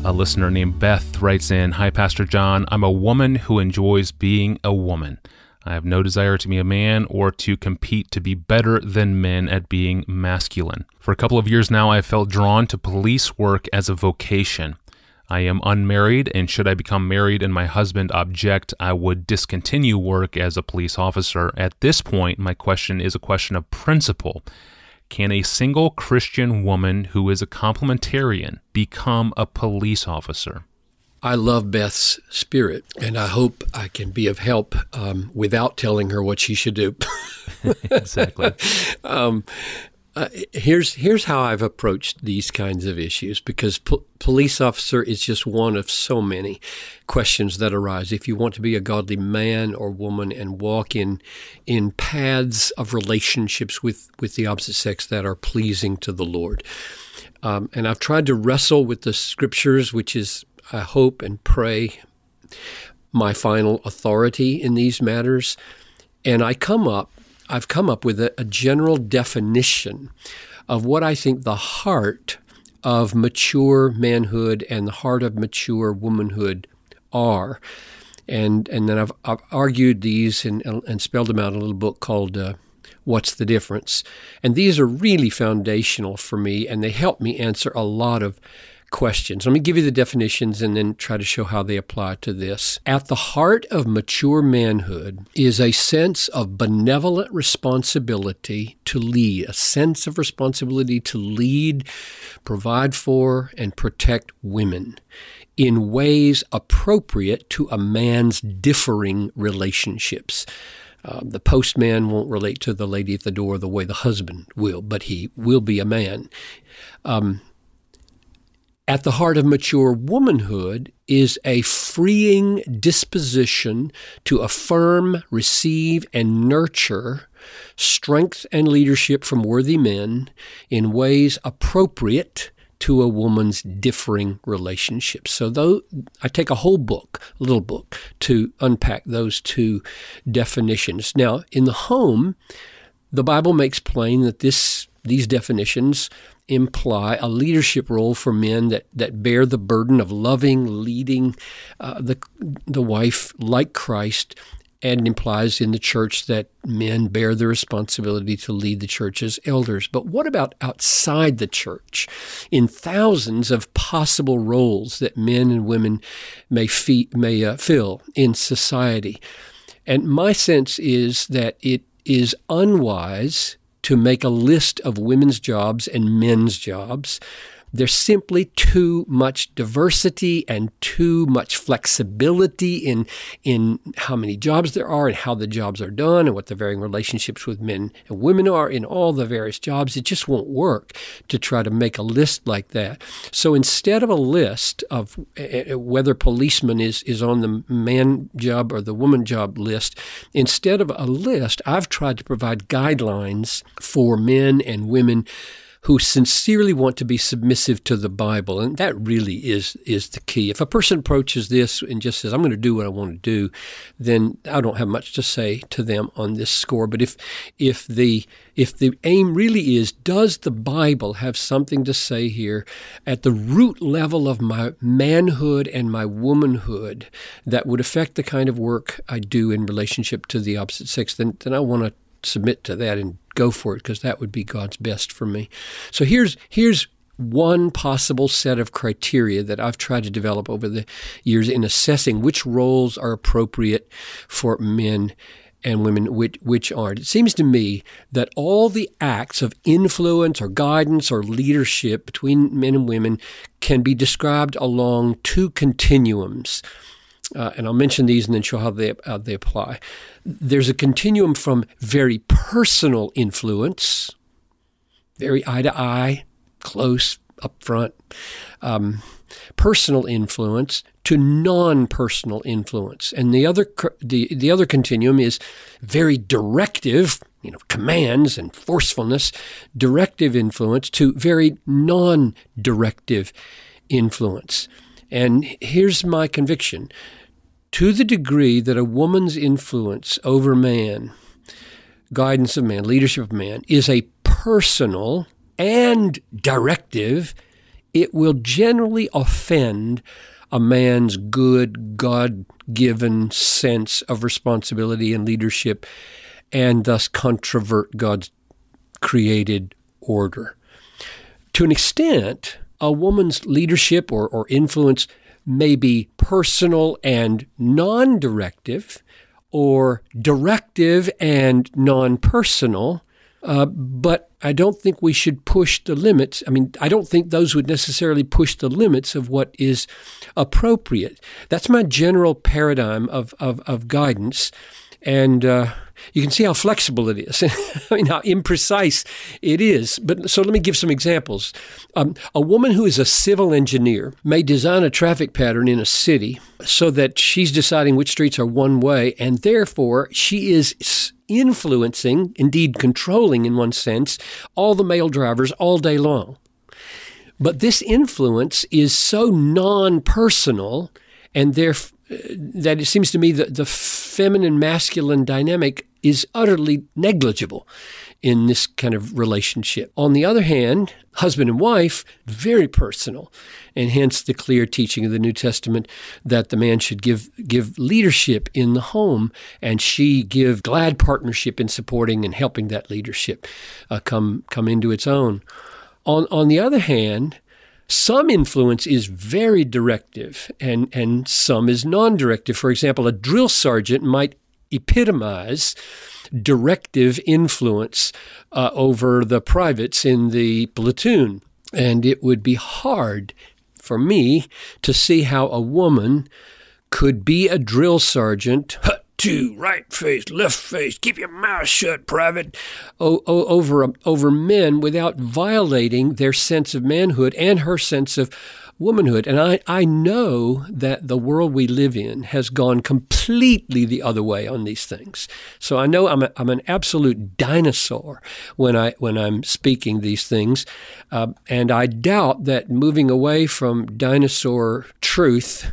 A listener named Beth writes in, "Hi, Pastor John. I'm a woman who enjoys being a woman. I have no desire to be a man or to compete to be better than men at being masculine. For a couple of years now, I have felt drawn to police work as a vocation. I am unmarried, and should I become married and my husband object, I would discontinue work as a police officer. At this point, my question is a question of principle. Can a single Christian woman who is a complementarian become a police officer?" I love Beth's spirit, and I hope I can be of help without telling her what she should do. Exactly. Here's how I've approached these kinds of issues, because police officer is just one of so many questions that arise. If you want to be a godly man or woman and walk in paths of relationships with the opposite sex that are pleasing to the Lord. And I've tried to wrestle with the scriptures, which is, I hope and pray, my final authority in these matters. And I've come up with a general definition of what I think the heart of mature manhood and the heart of mature womanhood are. And then I've argued these and spelled them out in a little book called What's the Difference? And these are really foundational for me, and they help me answer a lot of questions. Let me give you the definitions and then try to show how they apply to this. At the heart of mature manhood is a sense of benevolent responsibility to lead, a sense of responsibility to lead, provide for, and protect women in ways appropriate to a man's differing relationships. The postman won't relate to the lady at the door the way the husband will, but he will be a man. At the heart of mature womanhood is a freeing disposition to affirm, receive, and nurture strength and leadership from worthy men in ways appropriate to a woman's differing relationships. So though I take a little book, to unpack those two definitions. Now, in the home, the Bible makes plain that these definitions imply a leadership role for men that bear the burden of loving, leading the wife like Christ, and implies in the church that men bear the responsibility to lead the church as elders. But what about outside the church, in thousands of possible roles that men and women may fill in society? And my sense is that it is unwise to make a list of women's jobs and men's jobs. There's simply too much diversity and too much flexibility in how many jobs there are and how the jobs are done and what the varying relationships with men and women are in all the various jobs. It just won't work to try to make a list like that. So instead of a list of whether policeman is on the man job or the woman job list, instead of a list, I've tried to provide guidelines for men and women who sincerely want to be submissive to the Bible. And that really is the key. If a person approaches this and just says, I'm going to do what I want to do, then I don't have much to say to them on this score. But if the aim really is, does the Bible have something to say here at the root level of my manhood and my womanhood that would affect the kind of work I do in relationship to the opposite sex, then I want to submit to that and go for it, because that would be God's best for me. So here's one possible set of criteria that I've tried to develop over the years in assessing which roles are appropriate for men and women, which aren't. It seems to me that all the acts of influence or guidance or leadership between men and women can be described along two continuums. And I'll mention these and then show how they apply. There's a continuum from very personal influence, very eye-to-eye, close, up front, personal influence, to non-personal influence. And the other continuum is very directive, commands and forcefulness, directive influence, to very non-directive influence. And here's my conviction. To the degree that a woman's influence over man, guidance of man, leadership of man, is a personal and directive it will generally offend a man's good, God-given sense of responsibility and leadership, and thus controvert God's created order. To an extent, a woman's leadership or influence may be personal and non-directive, or directive and non-personal, but I don't think we should push the limits. I mean, I don't think those would necessarily push the limits of what is appropriate. That's my general paradigm of guidance. And you can see how flexible it is. I mean, how imprecise it is. But so let me give some examples. A woman who is a civil engineer may design a traffic pattern in a city so that she's deciding which streets are one way, and therefore she is influencing, indeed controlling in one sense, all the male drivers all day long. But this influence is so non-personal, and therefore that it seems to me that the feminine-masculine dynamic is utterly negligible in this kind of relationship. On the other hand, husband and wife, very personal, and hence the clear teaching of the New Testament that the man should give leadership in the home, and she give glad partnership in supporting and helping that leadership come into its own. On the other hand, some influence is very directive and some is non-directive. For example, a drill sergeant might epitomize directive influence over the privates in the platoon. And it would be hard for me to see how a woman could be a drill sergeant, to right face, left face, keep your mouth shut, private, over men without violating their sense of manhood and her sense of womanhood. And I know that the world we live in has gone completely the other way on these things. So I know I'm an absolute dinosaur when I'm speaking these things, and I doubt that moving away from dinosaur truth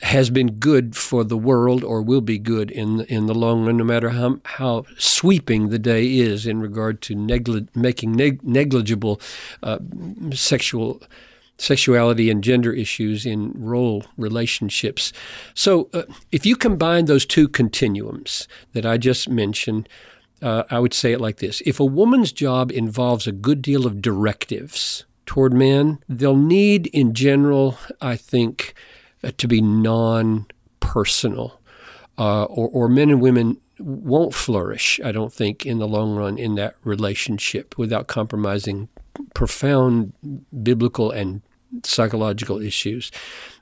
has been good for the world or will be good in the long run, no matter how sweeping the day is in regard to making negligible sexuality and gender issues in role relationships. So if you combine those two continuums that I just mentioned, I would say it like this. If a woman's job involves a good deal of directives toward men, they'll need in general, I think, to be non-personal, or men and women won't flourish, I don't think, in the long run in that relationship without compromising profound biblical and psychological issues.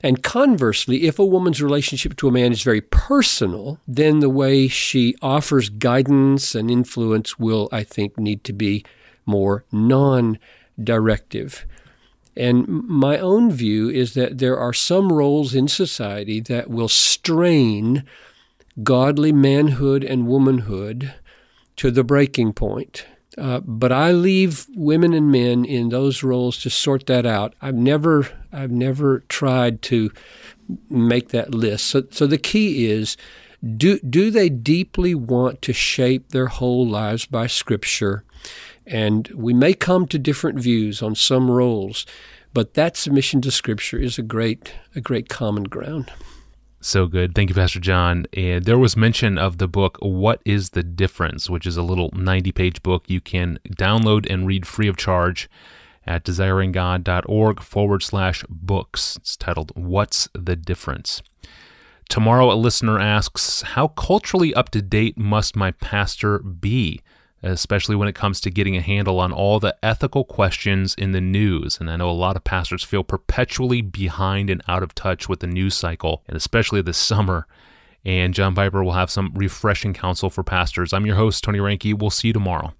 And conversely, if a woman's relationship to a man is very personal, then the way she offers guidance and influence will, I think, need to be more non-directive. And my own view is that there are some roles in society that will strain godly manhood and womanhood to the breaking point. But I leave women and men in those roles to sort that out. I've never tried to make that list. So the key is, do they deeply want to shape their whole lives by Scripture? And we may come to different views on some roles, but that submission to Scripture is a great common ground. So good. Thank you, Pastor John. And there was mention of the book, What is the Difference?, which is a little 90-page book you can download and read free of charge at desiringgod.org/books. It's titled, What's the Difference? Tomorrow, a listener asks, how culturally up-to-date must my pastor be, especially when it comes to getting a handle on all the ethical questions in the news? And I know a lot of pastors feel perpetually behind and out of touch with the news cycle, and especially this summer. And John Piper will have some refreshing counsel for pastors. I'm your host, Tony Reinke. We'll see you tomorrow.